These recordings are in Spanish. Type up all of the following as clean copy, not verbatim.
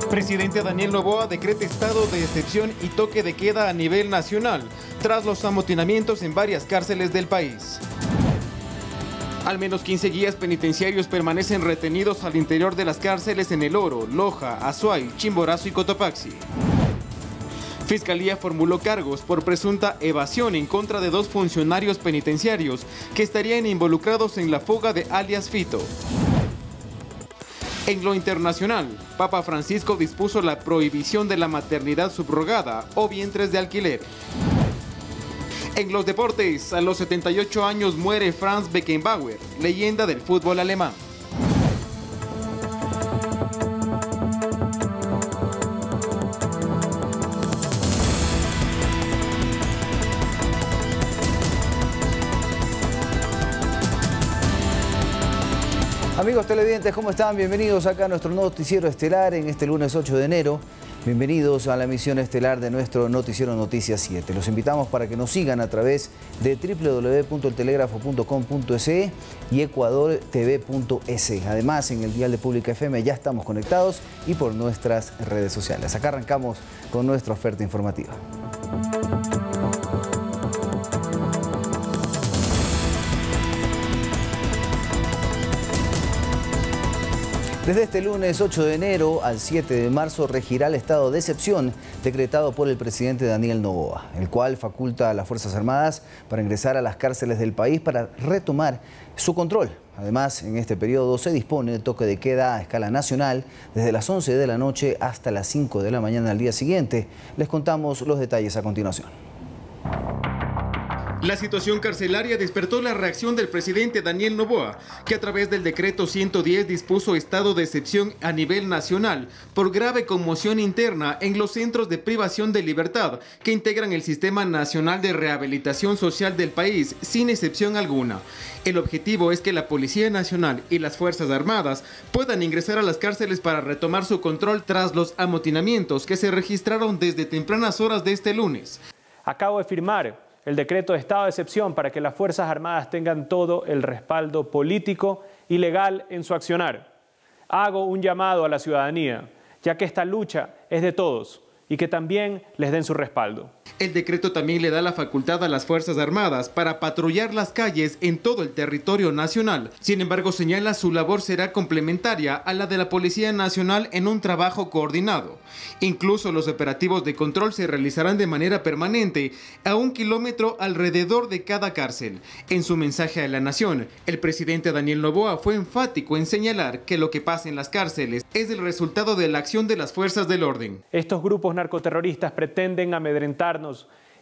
Presidente Daniel Noboa decreta estado de excepción y toque de queda a nivel nacional, tras los amotinamientos en varias cárceles del país. Al menos 15 guías penitenciarios permanecen retenidos al interior de las cárceles en El Oro, Loja, Azuay, Chimborazo y Cotopaxi. Fiscalía formuló cargos por presunta evasión en contra de 2 funcionarios penitenciarios que estarían involucrados en la fuga de alias Fito. En lo internacional, Papa Francisco dispuso la prohibición de la maternidad subrogada o vientres de alquiler. En los deportes, a los 78 años muere Franz Beckenbauer, leyenda del fútbol alemán. Amigos televidentes, ¿cómo están? Bienvenidos acá a nuestro noticiero estelar en este lunes 8 de enero. Bienvenidos a la emisión estelar de nuestro noticiero Noticias 7. Los invitamos para que nos sigan a través de www.eltelegrafo.com.es y ecuadortv.es. Además, en el dial de Pública FM ya estamos conectados y por nuestras redes sociales. Acá arrancamos con nuestra oferta informativa. Desde este lunes 8 de enero al 7 de marzo regirá el estado de excepción decretado por el presidente Daniel Noboa, el cual faculta a las Fuerzas Armadas para ingresar a las cárceles del país para retomar su control. Además, en este periodo se dispone de toque de queda a escala nacional desde las 11 de la noche hasta las 5 de la mañana al día siguiente. Les contamos los detalles a continuación. La situación carcelaria despertó la reacción del presidente Daniel Noboa, que a través del decreto 110 dispuso estado de excepción a nivel nacional por grave conmoción interna en los centros de privación de libertad que integran el Sistema Nacional de Rehabilitación Social del país, sin excepción alguna. El objetivo es que la Policía Nacional y las Fuerzas Armadas puedan ingresar a las cárceles para retomar su control tras los amotinamientos que se registraron desde tempranas horas de este lunes. Acabo de firmar el decreto de estado de excepción para que las Fuerzas Armadas tengan todo el respaldo político y legal en su accionar. Hago un llamado a la ciudadanía, ya que esta lucha es de todos y que también les den su respaldo. El decreto también le da la facultad a las Fuerzas Armadas para patrullar las calles en todo el territorio nacional. Sin embargo, señala su labor será complementaria a la de la Policía Nacional en un trabajo coordinado. Incluso los operativos de control se realizarán de manera permanente a 1 kilómetro alrededor de cada cárcel. En su mensaje a la nación, el presidente Daniel Noboa fue enfático en señalar que lo que pasa en las cárceles es el resultado de la acción de las fuerzas del orden. Estos grupos narcoterroristas pretenden amedrentarnos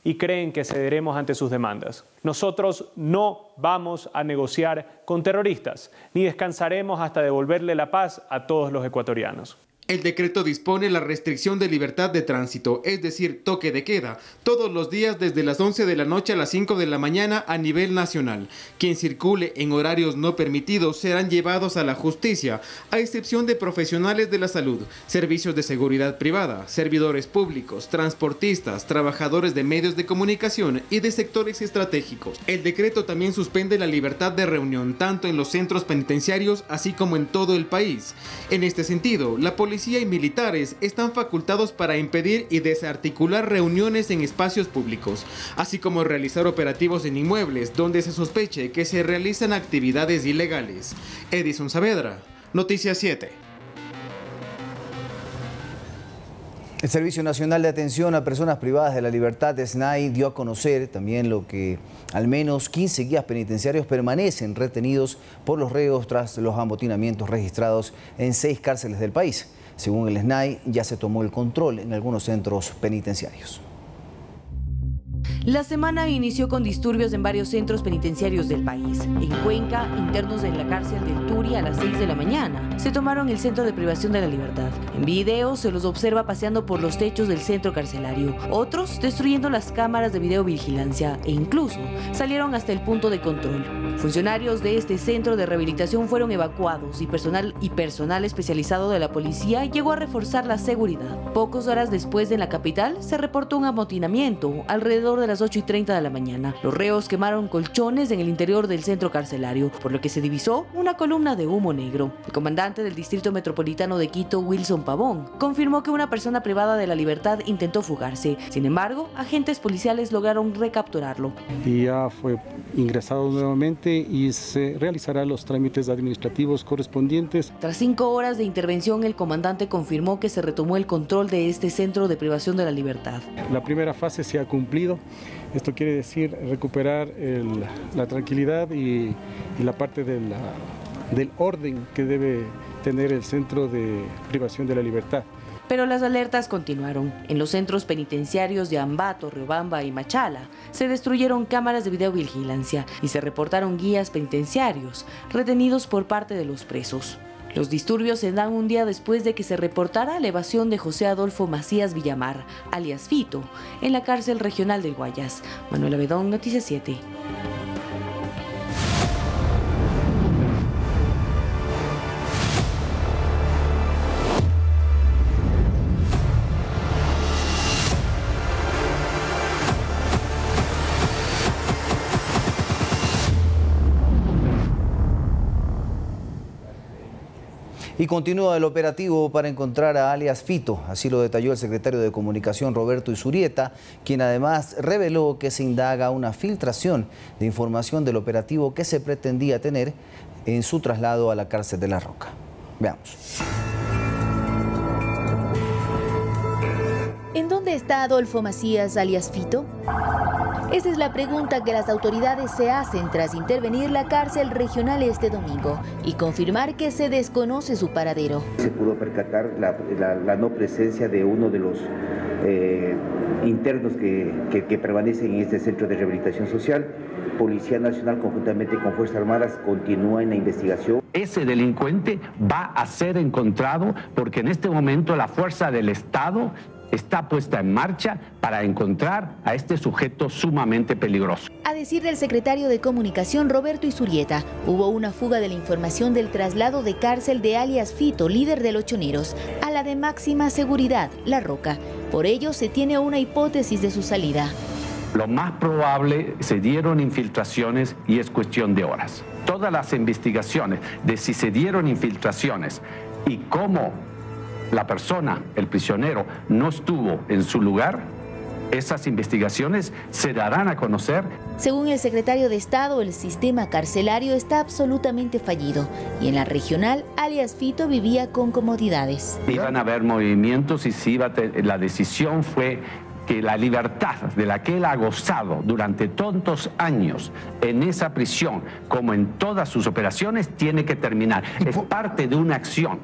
y creen que cederemos ante sus demandas. Nosotros no vamos a negociar con terroristas, ni descansaremos hasta devolverle la paz a todos los ecuatorianos. El decreto dispone la restricción de libertad de tránsito, es decir, toque de queda, todos los días desde las 11 de la noche a las 5 de la mañana a nivel nacional. Quien circule en horarios no permitidos serán llevados a la justicia, a excepción de profesionales de la salud, servicios de seguridad privada, servidores públicos, transportistas, trabajadores de medios de comunicación y de sectores estratégicos. El decreto también suspende la libertad de reunión, tanto en los centros penitenciarios así como en todo el país. En este sentido, la policía y militares están facultados para impedir y desarticular reuniones en espacios públicos, así como realizar operativos en inmuebles donde se sospeche que se realizan actividades ilegales. Edison Saavedra, Noticias 7. El Servicio Nacional de Atención a Personas Privadas de la Libertad, SNAI, dio a conocer también lo que al menos 15 guías penitenciarios permanecen retenidos por los reos tras los amotinamientos registrados en 6 cárceles del país. Según el SNAI, ya se tomó el control en algunos centros penitenciarios. La semana inició con disturbios en varios centros penitenciarios del país. En Cuenca, internos de la cárcel del Turi a las 6 de la mañana se tomaron el centro de privación de la libertad. En video se los observa paseando por los techos del centro carcelario, otros destruyendo las cámaras de videovigilancia e incluso salieron hasta el punto de control. Funcionarios de este centro de rehabilitación fueron evacuados y personal especializado de la policía llegó a reforzar la seguridad. Pocas horas después, en la capital se reportó un amotinamiento alrededor de las 8:30 de la mañana. Los reos quemaron colchones en el interior del centro carcelario, por lo que se divisó una columna de humo negro. El comandante del Distrito Metropolitano de Quito, Wilson Pavón, confirmó que una persona privada de la libertad intentó fugarse. Sin embargo, agentes policiales lograron recapturarlo. Y ya fue ingresado nuevamente y se realizarán los trámites administrativos correspondientes. Tras 5 horas de intervención, el comandante confirmó que se retomó el control de este centro de privación de la libertad. La primera fase se ha cumplido. Esto quiere decir recuperar la tranquilidad y la parte del orden que debe tener el centro de privación de la libertad. Pero las alertas continuaron. En los centros penitenciarios de Ambato, Riobamba y Machala se destruyeron cámaras de videovigilancia y se reportaron guías penitenciarios retenidos por parte de los presos. Los disturbios se dan un día después de que se reportara la evasión de José Adolfo Macías Villamar, alias Fito, en la cárcel regional del Guayas. Manuela Bedón, Noticias 7. Y continúa el operativo para encontrar a alias Fito, así lo detalló el secretario de Comunicación Roberto Izurieta, quien además reveló que se indaga una filtración de información del operativo que se pretendía tener en su traslado a la cárcel de La Roca. Veamos. ¿En dónde está Adolfo Macías, alias Fito? Esa es la pregunta que las autoridades se hacen tras intervenir la cárcel regional este domingo y confirmar que se desconoce su paradero. Se pudo percatar la no presencia de uno de los internos que permanecen en este centro de rehabilitación social. Policía Nacional, conjuntamente con Fuerzas Armadas, continúa en la investigación. Ese delincuente va a ser encontrado porque en este momento la fuerza del Estado está puesta en marcha para encontrar a este sujeto sumamente peligroso. A decir del secretario de Comunicación Roberto Izurieta, hubo una fuga de la información del traslado de cárcel de alias Fito, líder de los choneros, a la de máxima seguridad, La Roca. Por ello se tiene una hipótesis de su salida. Lo más probable, se dieron infiltraciones y es cuestión de horas. Todas las investigaciones de si se dieron infiltraciones y cómo la persona, el prisionero, no estuvo en su lugar, esas investigaciones se darán a conocer. Según el secretario de Estado, el sistema carcelario está absolutamente fallido y en la regional, alias Fito vivía con comodidades. Iban a haber movimientos y la decisión fue que la libertad de la que él ha gozado durante tantos años en esa prisión, como en todas sus operaciones, tiene que terminar. Es parte de una acción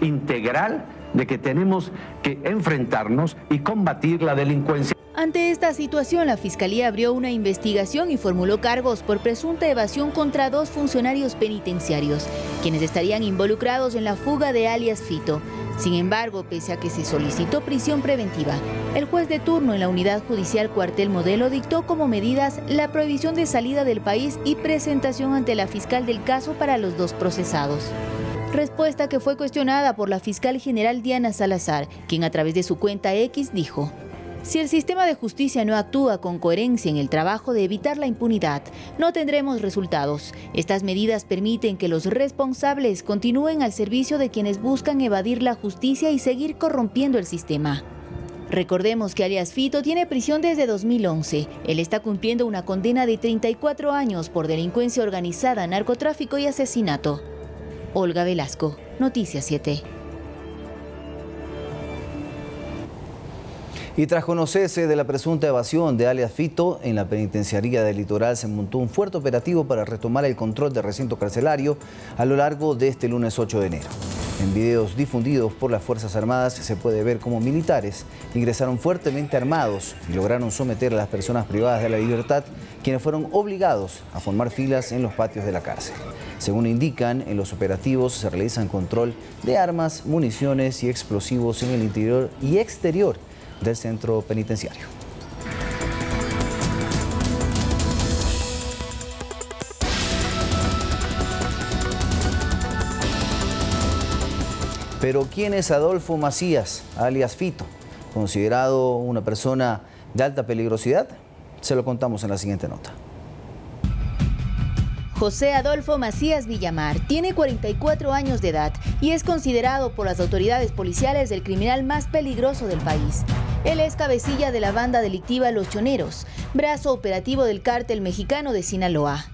integral de que tenemos que enfrentarnos y combatir la delincuencia. Ante esta situación, la Fiscalía abrió una investigación y formuló cargos por presunta evasión contra 2 funcionarios penitenciarios, quienes estarían involucrados en la fuga de alias Fito. Sin embargo, pese a que se solicitó prisión preventiva, el juez de turno en la Unidad Judicial Cuartel Modelo dictó como medidas la prohibición de salida del país y presentación ante la fiscal del caso para los 2 procesados. Respuesta que fue cuestionada por la fiscal general Diana Salazar, quien a través de su cuenta X dijo: si el sistema de justicia no actúa con coherencia en el trabajo de evitar la impunidad, no tendremos resultados. Estas medidas permiten que los responsables continúen al servicio de quienes buscan evadir la justicia y seguir corrompiendo el sistema. Recordemos que alias Fito tiene prisión desde 2011. Él está cumpliendo una condena de 34 años por delincuencia organizada, narcotráfico y asesinato. Olga Velasco, Noticias 7. Y tras conocerse de la presunta evasión de alias Fito, en la penitenciaría del Litoral se montó un fuerte operativo para retomar el control del recinto carcelario a lo largo de este lunes 8 de enero. En videos difundidos por las Fuerzas Armadas se puede ver cómo militares ingresaron fuertemente armados y lograron someter a las personas privadas de la libertad, quienes fueron obligados a formar filas en los patios de la cárcel. Según indican, en los operativos se realizan control de armas, municiones y explosivos en el interior y exterior del centro penitenciario. Pero ¿quién es Adolfo Macías, alias Fito? Considerado una persona de alta peligrosidad, se lo contamos en la siguiente nota. José Adolfo Macías Villamar tiene 44 años de edad y es considerado por las autoridades policiales el criminal más peligroso del país. Él es cabecilla de la banda delictiva Los Choneros, brazo operativo del cártel mexicano de Sinaloa.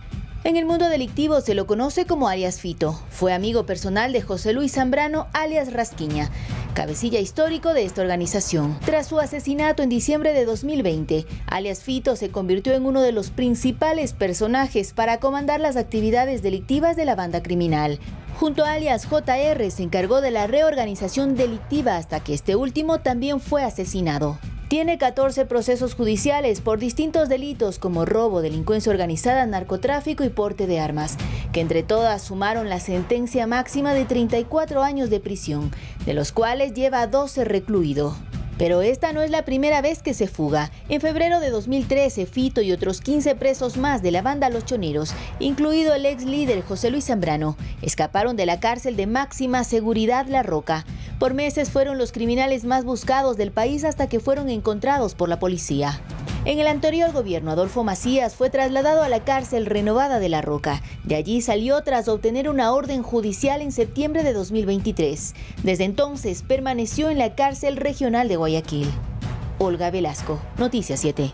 En el mundo delictivo se lo conoce como alias Fito. Fue amigo personal de José Luis Zambrano, alias Rasquiña, cabecilla histórico de esta organización. Tras su asesinato en diciembre de 2020, alias Fito se convirtió en uno de los principales personajes para comandar las actividades delictivas de la banda criminal. Junto a alias JR se encargó de la reorganización delictiva hasta que este último también fue asesinado. Tiene 14 procesos judiciales por distintos delitos como robo, delincuencia organizada, narcotráfico y porte de armas, que entre todas sumaron la sentencia máxima de 34 años de prisión, de los cuales lleva 12 recluido. Pero esta no es la primera vez que se fuga. En febrero de 2013, Fito y otros 15 presos más de la banda Los Choneros, incluido el ex líder José Luis Zambrano, escaparon de la cárcel de máxima seguridad La Roca. Por meses fueron los criminales más buscados del país hasta que fueron encontrados por la policía. En el anterior gobierno, Adolfo Macías fue trasladado a la cárcel renovada de La Roca. De allí salió tras obtener una orden judicial en septiembre de 2023. Desde entonces permaneció en la cárcel regional de Guayaquil. Olga Velasco, Noticias 7.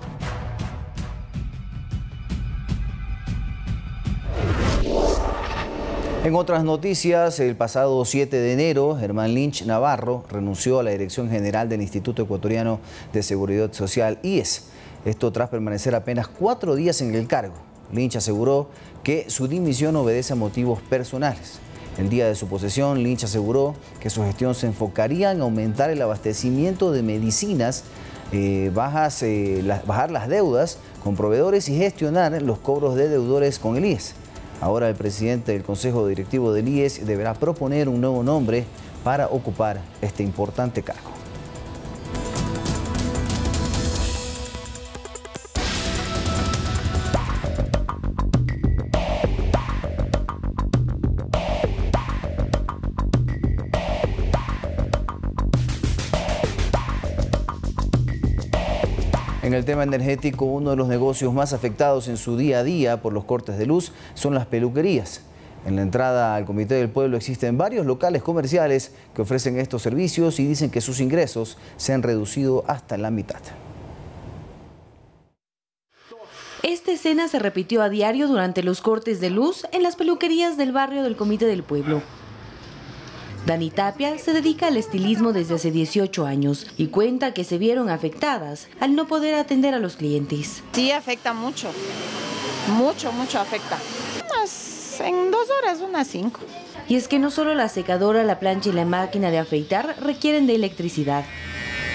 En otras noticias, el pasado 7 de enero, Germán Lynch Navarro renunció a la Dirección General del Instituto Ecuatoriano de Seguridad Social, IES. Esto tras permanecer apenas 4 días en el cargo. Lynch aseguró que su dimisión obedece a motivos personales. El día de su posesión, Lynch aseguró que su gestión se enfocaría en aumentar el abastecimiento de medicinas, bajar las deudas con proveedores y gestionar los cobros de deudores con el IES. Ahora el presidente del Consejo Directivo del IES deberá proponer un nuevo nombre para ocupar este importante cargo. En el tema energético, uno de los negocios más afectados en su día a día por los cortes de luz son las peluquerías. En la entrada al Comité del Pueblo existen varios locales comerciales que ofrecen estos servicios y dicen que sus ingresos se han reducido hasta la mitad. Esta escena se repitió a diario durante los cortes de luz en las peluquerías del barrio del Comité del Pueblo. Dani Tapia se dedica al estilismo desde hace 18 años y cuenta que se vieron afectadas al no poder atender a los clientes. Sí, afecta mucho, mucho afecta. En 2 horas, unas 5. Y es que no solo la secadora, la plancha y la máquina de afeitar requieren de electricidad.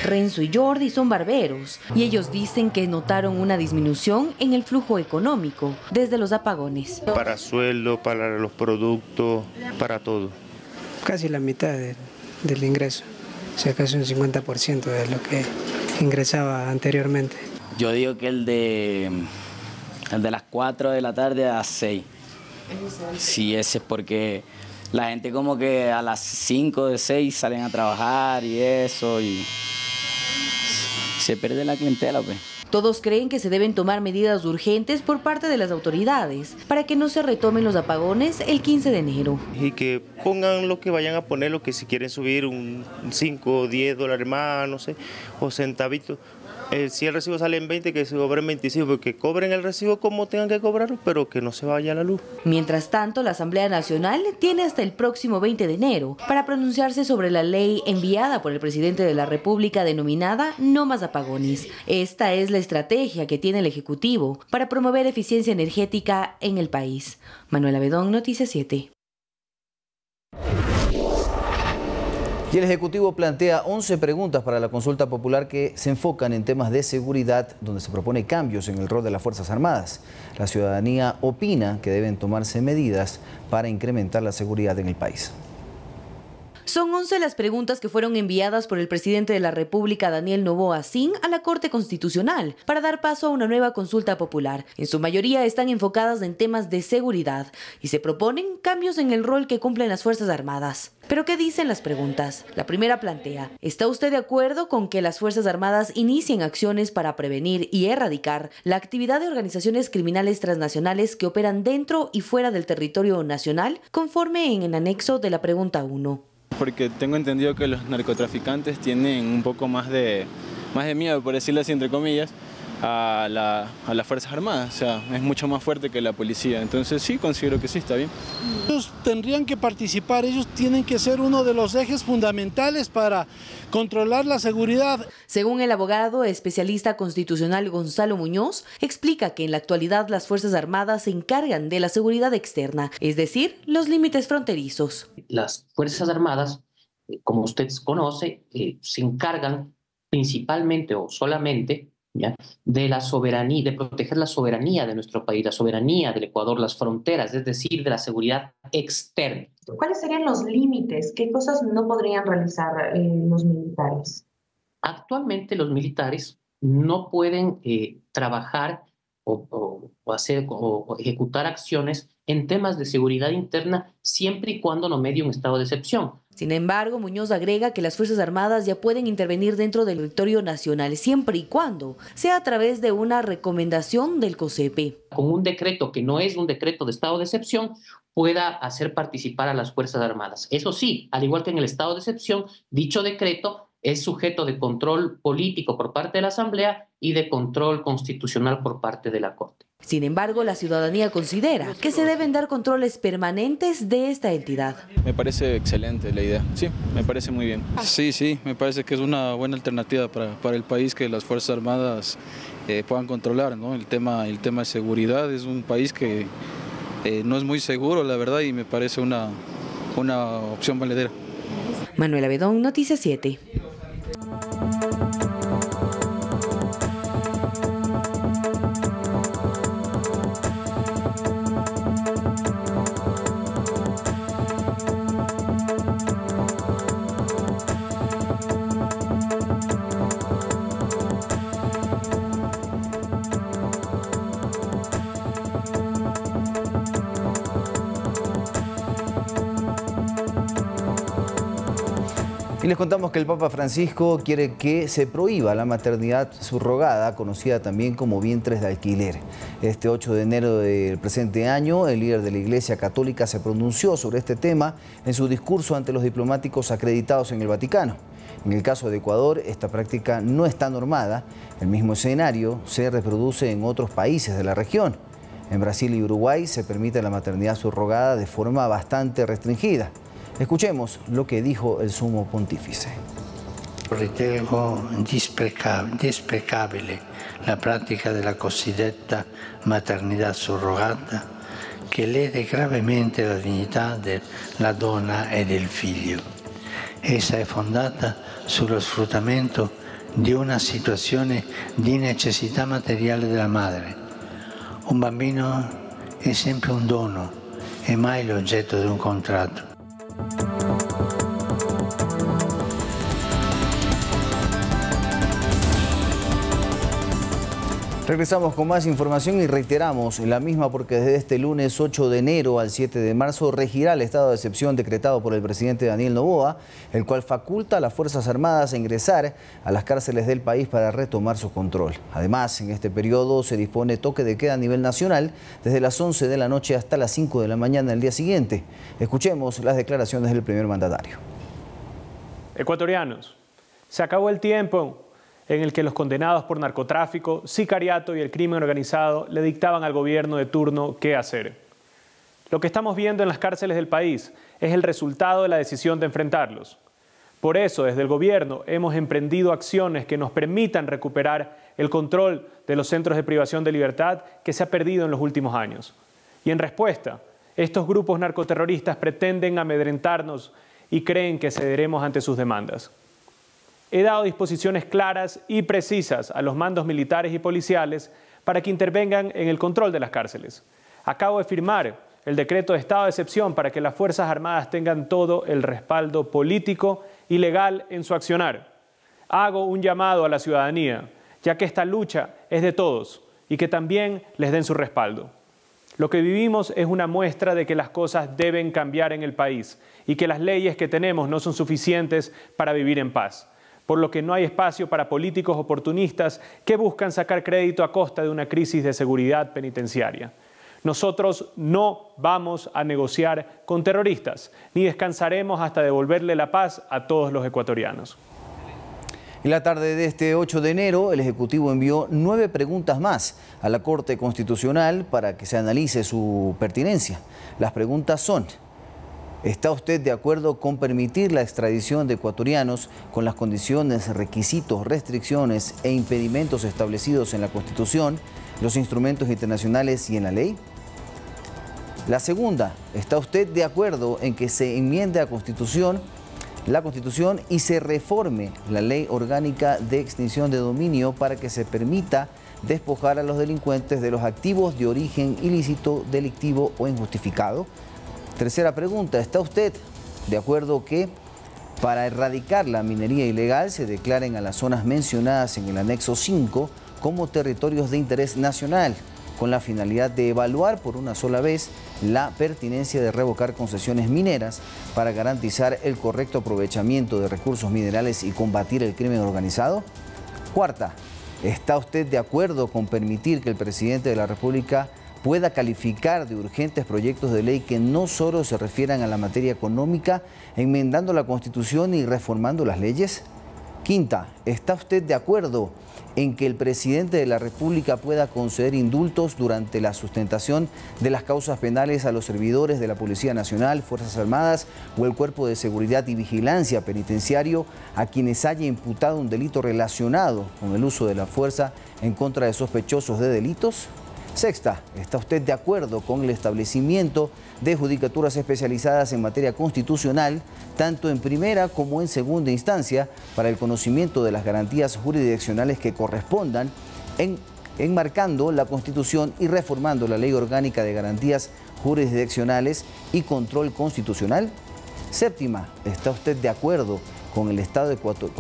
Renzo y Jordi son barberos y ellos dicen que notaron una disminución en el flujo económico desde los apagones. Para sueldo, para los productos, para todo. Casi la mitad del ingreso, o sea, casi un 50% de lo que ingresaba anteriormente. Yo digo que el de las 4 de la tarde a las 6. Sí, ese es porque la gente como que a las 5 de 6 salen a trabajar y eso, y se pierde la clientela, pues. Todos creen que se deben tomar medidas urgentes por parte de las autoridades para que no se retomen los apagones el 15 de enero. Y que pongan lo que vayan a poner, lo que si quieren subir un 5 o 10 dólares más, no sé, o centavitos. Si el recibo sale en 20, que se cobren 25, porque cobren el recibo como tengan que cobrarlo, pero que no se vaya la luz. Mientras tanto, la Asamblea Nacional tiene hasta el próximo 20 de enero para pronunciarse sobre la ley enviada por el presidente de la República denominada No Más Apagones. Esta es la estrategia que tiene el Ejecutivo para promover eficiencia energética en el país. Manuela Bedón, Noticias 7. Y el Ejecutivo plantea 11 preguntas para la consulta popular que se enfocan en temas de seguridad, donde se propone cambios en el rol de las Fuerzas Armadas. La ciudadanía opina que deben tomarse medidas para incrementar la seguridad en el país. Son 11 las preguntas que fueron enviadas por el presidente de la República, Daniel Noboa Sin, a la Corte Constitucional para dar paso a una nueva consulta popular. En su mayoría están enfocadas en temas de seguridad y se proponen cambios en el rol que cumplen las Fuerzas Armadas. ¿Pero qué dicen las preguntas? La primera plantea: ¿está usted de acuerdo con que las Fuerzas Armadas inicien acciones para prevenir y erradicar la actividad de organizaciones criminales transnacionales que operan dentro y fuera del territorio nacional? Conforme en el anexo de la pregunta 1. Porque tengo entendido que los narcotraficantes tienen un poco más de miedo, por decirlo así, entre comillas, a las Fuerzas Armadas. O sea, es mucho más fuerte que la policía. Entonces sí, considero que sí, está bien. Ellos tendrían que participar, ellos tienen que ser uno de los ejes fundamentales para controlar la seguridad. Según el abogado especialista constitucional Gonzalo Muñoz, explica que en la actualidad las Fuerzas Armadas se encargan de la seguridad externa, es decir, los límites fronterizos. Las Fuerzas Armadas, como usted conoce, se encargan principalmente o solamente, ¿ya?, de la soberanía, de proteger la soberanía de nuestro país, la soberanía del Ecuador, las fronteras, es decir, de la seguridad externa. ¿Cuáles serían los límites? ¿Qué cosas no podrían realizar los militares? Actualmente los militares no pueden trabajar o ejecutar acciones en temas de seguridad interna siempre y cuando no medie un estado de excepción. Sin embargo, Muñoz agrega que las Fuerzas Armadas ya pueden intervenir dentro del territorio nacional siempre y cuando sea a través de una recomendación del COSEPE. Con un decreto que no es un decreto de estado de excepción, pueda hacer participar a las Fuerzas Armadas. Eso sí, al igual que en el estado de excepción, dicho decreto es sujeto de control político por parte de la Asamblea y de control constitucional por parte de la Corte. Sin embargo, la ciudadanía considera que se deben dar controles permanentes de esta entidad. Me parece excelente la idea, sí, me parece muy bien. Sí, me parece que es una buena alternativa para el país que las Fuerzas Armadas puedan controlar, ¿no? El tema de seguridad es un país que no es muy seguro, la verdad, y me parece una opción valedera. Manuela Bedón, Noticias 7. Y les contamos que el Papa Francisco quiere que se prohíba la maternidad subrogada, conocida también como vientres de alquiler. Este 8 de enero del presente año, el líder de la Iglesia Católica se pronunció sobre este tema en su discurso ante los diplomáticos acreditados en el Vaticano. En el caso de Ecuador, esta práctica no está normada. El mismo escenario se reproduce en otros países de la región. En Brasil y Uruguay se permite la maternidad subrogada de forma bastante restringida. Escuchemos lo que dijo el sumo pontífice. Ritengo desprecabile la práctica de la cosiddetta maternidad surrogata que lede gravemente la dignità della donna e del figlio. Essa è fondata sullo sfruttamento di una situazione di necessità materiale della madre. Un bambino è sempre un dono e mai l'oggetto di un contratto. Regresamos con más información y reiteramos la misma porque desde este lunes 8 de enero al 7 de marzo regirá el estado de excepción decretado por el presidente Daniel Noboa, el cual faculta a las Fuerzas Armadas a ingresar a las cárceles del país para retomar su control. Además, en este periodo se dispone toque de queda a nivel nacional desde las 11 de la noche hasta las 5 de la mañana del día siguiente. Escuchemos las declaraciones del primer mandatario. Ecuatorianos, se acabó el tiempo en el que los condenados por narcotráfico, sicariato y el crimen organizado le dictaban al gobierno de turno qué hacer. Lo que estamos viendo en las cárceles del país es el resultado de la decisión de enfrentarlos. Por eso, desde el gobierno hemos emprendido acciones que nos permitan recuperar el control de los centros de privación de libertad que se ha perdido en los últimos años. Y en respuesta, estos grupos narcoterroristas pretenden amedrentarnos y creen que cederemos ante sus demandas. He dado disposiciones claras y precisas a los mandos militares y policiales para que intervengan en el control de las cárceles. Acabo de firmar el decreto de estado de excepción para que las Fuerzas Armadas tengan todo el respaldo político y legal en su accionar. Hago un llamado a la ciudadanía, ya que esta lucha es de todos y que también les den su respaldo. Lo que vivimos es una muestra de que las cosas deben cambiar en el país y que las leyes que tenemos no son suficientes para vivir en paz, por lo que no hay espacio para políticos oportunistas que buscan sacar crédito a costa de una crisis de seguridad penitenciaria. Nosotros no vamos a negociar con terroristas, ni descansaremos hasta devolverle la paz a todos los ecuatorianos. En la tarde de este 8 de enero, el Ejecutivo envió 9 preguntas más a la Corte Constitucional para que se analice su pertinencia. Las preguntas son: ¿está usted de acuerdo con permitir la extradición de ecuatorianos con las condiciones, requisitos, restricciones e impedimentos establecidos en la Constitución, los instrumentos internacionales y en la ley? La segunda: ¿está usted de acuerdo en que se enmiende la Constitución y se reforme la Ley Orgánica de Extinción de Dominio para que se permita despojar a los delincuentes de los activos de origen ilícito, delictivo o injustificado? Tercera pregunta: ¿está usted de acuerdo que para erradicar la minería ilegal se declaren a las zonas mencionadas en el anexo 5 como territorios de interés nacional, con la finalidad de evaluar por una sola vez la pertinencia de revocar concesiones mineras para garantizar el correcto aprovechamiento de recursos minerales y combatir el crimen organizado? Cuarta: ¿está usted de acuerdo con permitir que el presidente de la República pueda calificar de urgentes proyectos de ley que no solo se refieran a la materia económica, enmendando la Constitución y reformando las leyes? Quinta: ¿está usted de acuerdo en que el presidente de la República pueda conceder indultos durante la sustentación de las causas penales a los servidores de la Policía Nacional, Fuerzas Armadas o el Cuerpo de Seguridad y Vigilancia Penitenciario a quienes haya imputado un delito relacionado con el uso de la fuerza en contra de sospechosos de delitos? Sexta: ¿está usted de acuerdo con el establecimiento de judicaturas especializadas en materia constitucional, tanto en primera como en segunda instancia, para el conocimiento de las garantías jurisdiccionales que correspondan, enmarcando la Constitución y reformando la Ley Orgánica de Garantías Jurisdiccionales y Control Constitucional? Séptima: ¿está usted de acuerdo con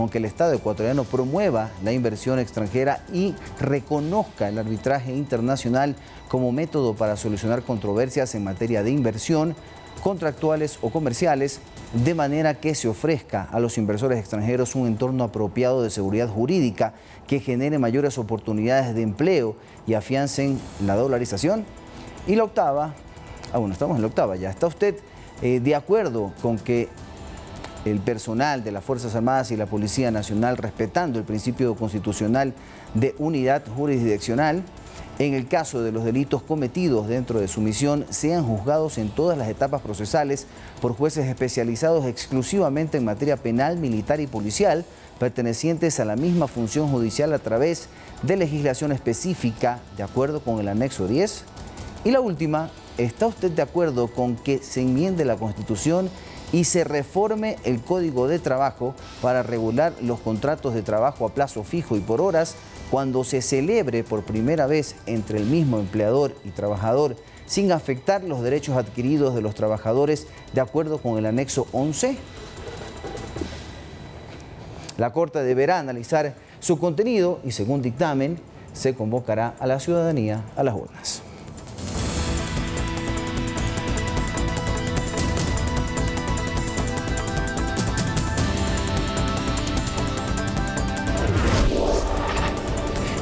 que el Estado ecuatoriano promueva la inversión extranjera y reconozca el arbitraje internacional como método para solucionar controversias en materia de inversión, contractuales o comerciales, de manera que se ofrezca a los inversores extranjeros un entorno apropiado de seguridad jurídica que genere mayores oportunidades de empleo y afiancen la dolarización? Y la octava, estamos en la octava ya, ¿está usted de acuerdo con que el personal de las Fuerzas Armadas y la Policía Nacional, respetando el principio constitucional de unidad jurisdiccional, en el caso de los delitos cometidos dentro de su misión, sean juzgados en todas las etapas procesales por jueces especializados exclusivamente en materia penal, militar y policial, pertenecientes a la misma función judicial a través de legislación específica, de acuerdo con el anexo 10? Y la última: ¿está usted de acuerdo con que se enmiende la Constitución y se reforme el Código de Trabajo para regular los contratos de trabajo a plazo fijo y por horas cuando se celebre por primera vez entre el mismo empleador y trabajador, sin afectar los derechos adquiridos de los trabajadores de acuerdo con el anexo 11? La Corte deberá analizar su contenido y, según dictamen, se convocará a la ciudadanía a las urnas.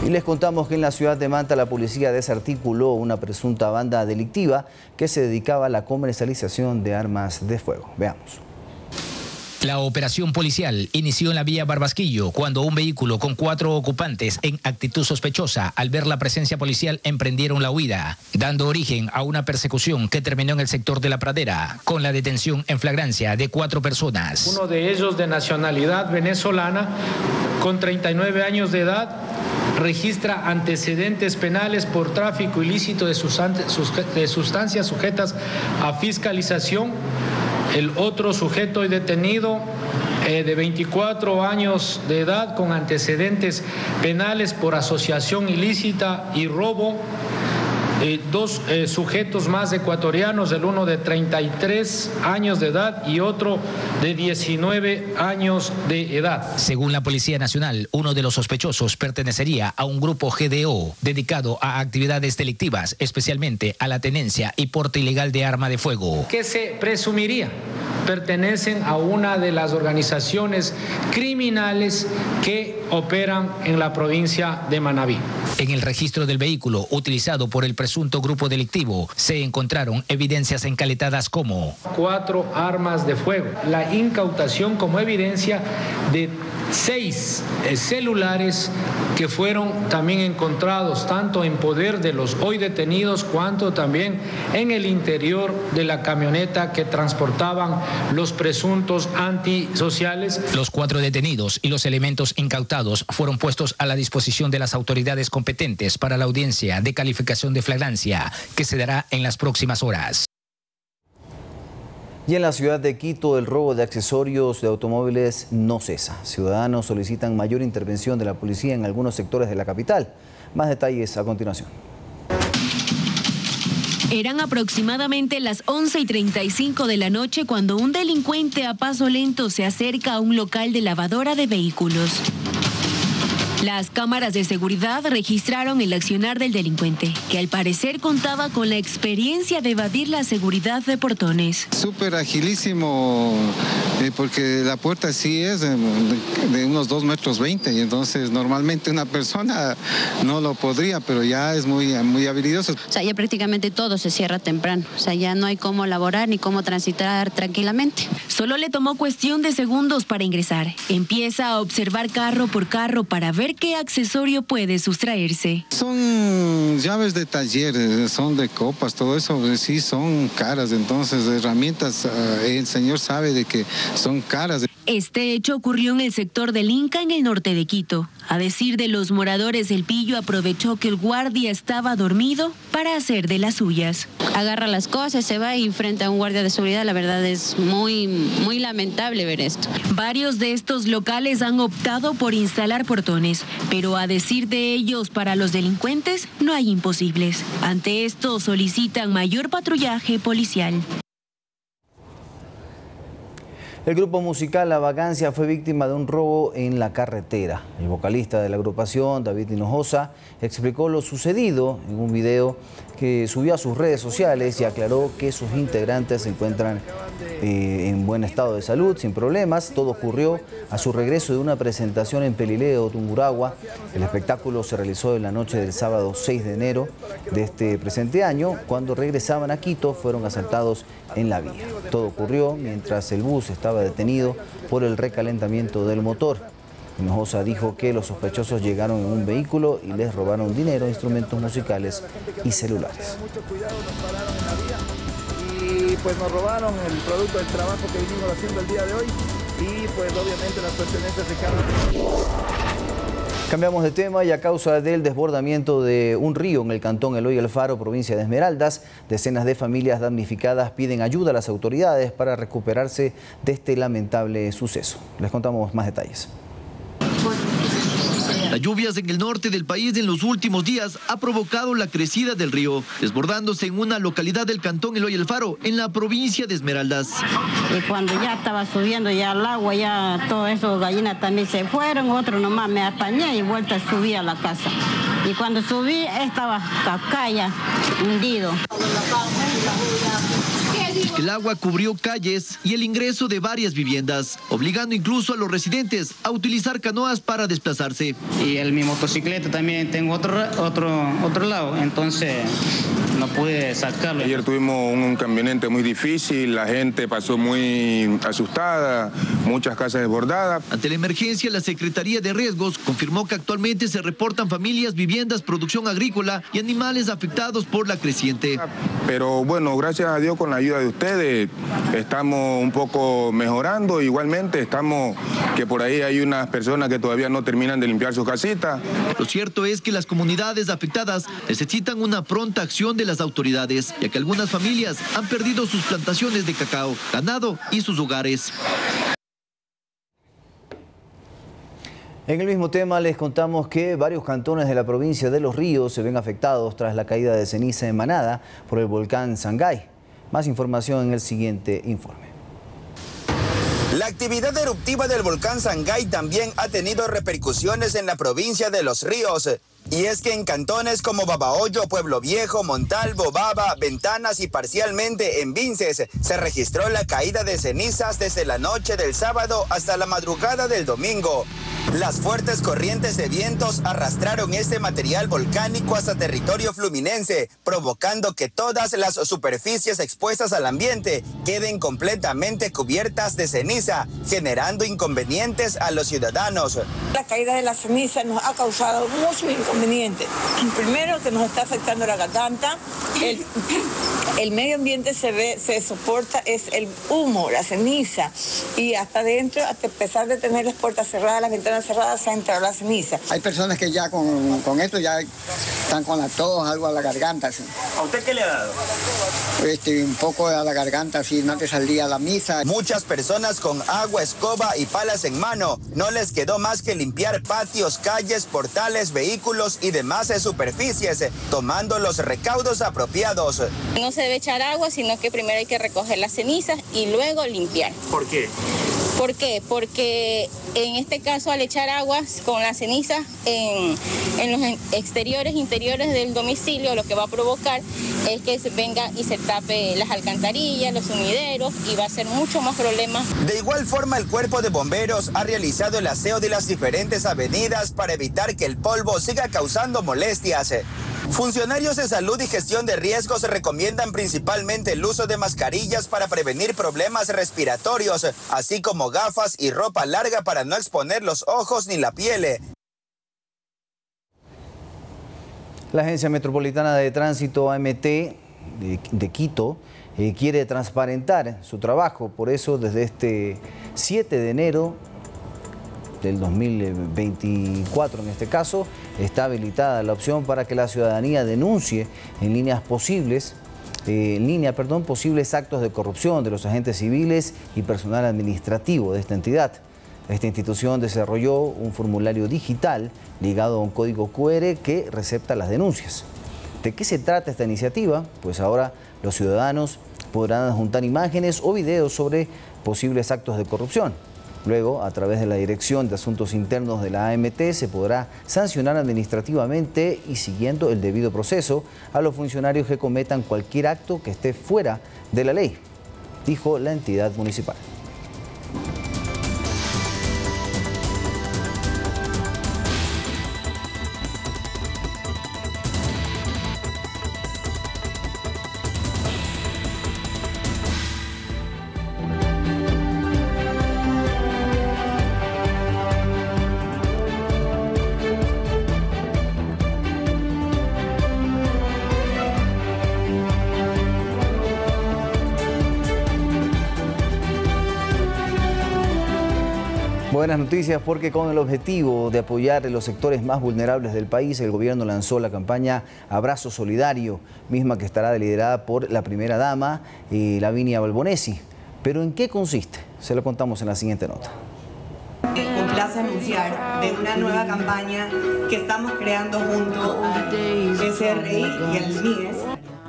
Y les contamos que en la ciudad de Manta la policía desarticuló una presunta banda delictiva que se dedicaba a la comercialización de armas de fuego. Veamos. La operación policial inició en la vía Barbasquillo cuando un vehículo con 4 ocupantes en actitud sospechosa, al ver la presencia policial, emprendieron la huida, dando origen a una persecución que terminó en el sector de La Pradera con la detención en flagrancia de 4 personas. Uno de ellos de nacionalidad venezolana, con 39 años de edad, registra antecedentes penales por tráfico ilícito de sustancias sujetas a fiscalización El otro sujeto detenido de 24 años de edad con antecedentes penales por asociación ilícita y robo. Dos sujetos más ecuatorianos, el uno de 33 años de edad y otro de 19 años de edad. Según la Policía Nacional, uno de los sospechosos pertenecería a un grupo GDO dedicado a actividades delictivas, especialmente a la tenencia y porte ilegal de arma de fuego. ¿Qué se presumiría? Pertenecen a una de las organizaciones criminales que operan en la provincia de Manabí. En el registro del vehículo utilizado por el presunto grupo delictivo se encontraron evidencias encaletadas como 4 armas de fuego, la incautación como evidencia de 6 celulares que fueron también encontrados tanto en poder de los hoy detenidos cuanto también en el interior de la camioneta que transportaban los presuntos antisociales. Los 4 detenidos y los elementos incautados fueron puestos a la disposición de las autoridades competentes para la audiencia de calificación de flagrancia que se dará en las próximas horas. Y en la ciudad de Quito, el robo de accesorios de automóviles no cesa. Ciudadanos solicitan mayor intervención de la policía en algunos sectores de la capital. Más detalles a continuación. Eran aproximadamente las 11:35 de la noche cuando un delincuente a paso lento se acerca a un local de lavadora de vehículos. Las cámaras de seguridad registraron el accionar del delincuente, que al parecer contaba con la experiencia de evadir la seguridad de portones. Súper agilísimo, porque la puerta sí es de unos 2,20 metros, y entonces normalmente una persona no lo podría, pero ya es muy habilidoso. O sea, ya prácticamente todo se cierra temprano, o sea, ya no hay cómo laborar ni cómo transitar tranquilamente. Solo le tomó cuestión de segundos para ingresar. Empieza a observar carro por carro para ver qué accesorio puede sustraerse. Son llaves de taller, son de copas, todo eso sí son caras, entonces herramientas, el señor sabe de que son caras. Este hecho ocurrió en el sector del Inca, en el norte de Quito. A decir de los moradores, el pillo aprovechó que el guardia estaba dormido para hacer de las suyas. Agarra las cosas, se va y frente a un guardia de seguridad, la verdad es muy lamentable ver esto. Varios de estos locales han optado por instalar portones, pero a decir de ellos, para los delincuentes no hay imposibles. Ante esto solicitan mayor patrullaje policial. El grupo musical La Vagancia fue víctima de un robo en la carretera. El vocalista de la agrupación, David Hinojosa, explicó lo sucedido en un video que subió a sus redes sociales y aclaró que sus integrantes se encuentran en buen estado de salud, sin problemas. Todo ocurrió a su regreso de una presentación en Pelileo, Tungurahua. El espectáculo se realizó en la noche del sábado 6 de enero de este presente año. Cuando regresaban a Quito, fueron asaltados en la vía. Todo ocurrió mientras el bus estaba detenido por el recalentamiento del motor. Hinojosa dijo que los sospechosos llegaron en un vehículo y les robaron dinero, instrumentos musicales y celulares. Y pues nos robaron el producto del trabajo que vinimos haciendo el día de hoy y pues obviamente las pertenencias de cada... Cambiamos de tema y a causa del desbordamiento de un río en el cantón Eloy Alfaro, provincia de Esmeraldas, decenas de familias damnificadas piden ayuda a las autoridades para recuperarse de este lamentable suceso. Les contamos más detalles. Las lluvias en el norte del país en los últimos días ha provocado la crecida del río, desbordándose en una localidad del cantón Eloy Alfaro, en la provincia de Esmeraldas. Y cuando ya estaba subiendo ya el agua, ya todo eso, gallinas también se fueron, otro nomás me apañé y vuelta a subir a la casa. Y cuando subí estaba cacaya, hundido. El agua cubrió calles y el ingreso de varias viviendas, obligando incluso a los residentes a utilizar canoas para desplazarse. Y en mi motocicleta también tengo otro lado, entonces no pude sacarlo. Ayer tuvimos un camionete muy difícil, la gente pasó muy asustada, muchas casas desbordadas. Ante la emergencia, la Secretaría de Riesgos confirmó que actualmente se reportan familias, viviendas, producción agrícola y animales afectados por la creciente. Pero bueno, gracias a Dios, con la ayuda de ustedes estamos un poco mejorando. Igualmente estamos que por ahí hay unas personas que todavía no terminan de limpiar sus casitas. Lo cierto es que las comunidades afectadas necesitan una pronta acción de las autoridades, ya que algunas familias han perdido sus plantaciones de cacao, ganado y sus hogares. En el mismo tema les contamos que varios cantones de la provincia de Los Ríos se ven afectados tras la caída de ceniza emanada por el volcán Sangay. Más información en el siguiente informe. La actividad eruptiva del volcán Sangay también ha tenido repercusiones en la provincia de Los Ríos. Y es que en cantones como Babahoyo, Pueblo Viejo, Montalvo, Baba, Ventanas y parcialmente en Vinces se registró la caída de cenizas desde la noche del sábado hasta la madrugada del domingo. Las fuertes corrientes de vientos arrastraron este material volcánico hasta territorio fluminense, provocando que todas las superficies expuestas al ambiente queden completamente cubiertas de ceniza, generando inconvenientes a los ciudadanos. La caída de la ceniza nos ha causado muchos inconvenientes. Primero, que nos está afectando la garganta. El medio ambiente se soporta, es el humo, la ceniza, y hasta adentro, a pesar de tener las puertas cerradas, las ventanas cerradas, se ha entrado la ceniza. Hay personas que ya con esto ya están con la tos, algo a la garganta. ¿Sí? ¿A usted qué le ha dado? Un poco a la garganta, si no te salía la misa. Muchas personas con agua, escoba y palas en mano no les quedó más que limpiar patios, calles, portales, vehículos y demás superficies, tomando los recaudos apropiados. No se debe echar agua, sino que primero hay que recoger las cenizas y luego limpiar. ¿Por qué? ¿Por qué? Porque en este caso, al echar agua con la ceniza en los exteriores, interiores del domicilio, lo que va a provocar es que se venga y se tape las alcantarillas, los sumideros, y va a ser mucho más problema. De igual forma, el cuerpo de bomberos ha realizado el aseo de las diferentes avenidas para evitar que el polvo siga causando molestias. Funcionarios de salud y gestión de riesgos recomiendan principalmente el uso de mascarillas para prevenir problemas respiratorios, así como gafas y ropa larga para no exponer los ojos ni la piel. La Agencia Metropolitana de Tránsito, AMT, de Quito, quiere transparentar su trabajo. Por eso, desde este 7 de enero del 2024, en este caso, está habilitada la opción para que la ciudadanía denuncie en línea posibles actos de corrupción de los agentes civiles y personal administrativo de esta entidad. Esta institución desarrolló un formulario digital ligado a un código QR que recepta las denuncias. ¿De qué se trata esta iniciativa? Pues ahora los ciudadanos podrán adjuntar imágenes o videos sobre posibles actos de corrupción. Luego, a través de la Dirección de Asuntos Internos de la AMT, se podrá sancionar administrativamente y siguiendo el debido proceso a los funcionarios que cometan cualquier acto que esté fuera de la ley, dijo la entidad municipal. Buenas noticias, porque con el objetivo de apoyar a los sectores más vulnerables del país, el gobierno lanzó la campaña Abrazo Solidario, misma que estará liderada por la primera dama, Lavinia Balbonesi. ¿Pero en qué consiste? Se lo contamos en la siguiente nota. Me complace anunciar de una nueva campaña que estamos creando junto al SRI y el MIES.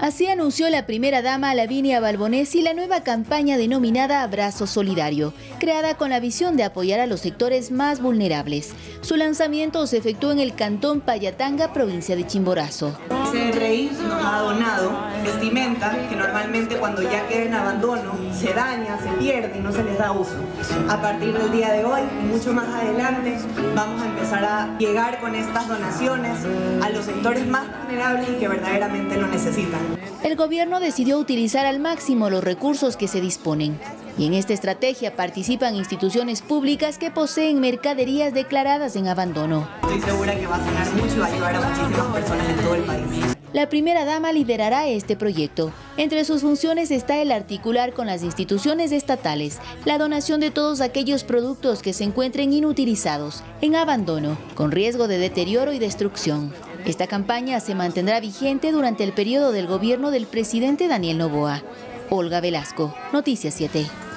Así anunció la primera dama Lavinia Balbonesi la nueva campaña denominada Abrazo Solidario, creada con la visión de apoyar a los sectores más vulnerables. Su lanzamiento se efectuó en el cantón Payatanga, provincia de Chimborazo. SRI nos ha donado vestimenta que normalmente cuando ya queda en abandono se daña, se pierde y no se les da uso. A partir del día de hoy y mucho más adelante vamos a empezar a llegar con estas donaciones a los sectores más vulnerables y que verdaderamente lo necesitan. El gobierno decidió utilizar al máximo los recursos que se disponen. Y en esta estrategia participan instituciones públicas que poseen mercaderías declaradas en abandono. Estoy segura que va a sonar mucho y va a ayudar a muchísimas personas en todo el país. La primera dama liderará este proyecto. Entre sus funciones está el articular con las instituciones estatales la donación de todos aquellos productos que se encuentren inutilizados, en abandono, con riesgo de deterioro y destrucción. Esta campaña se mantendrá vigente durante el periodo del gobierno del presidente Daniel Noboa. Olga Velasco, Noticias 7.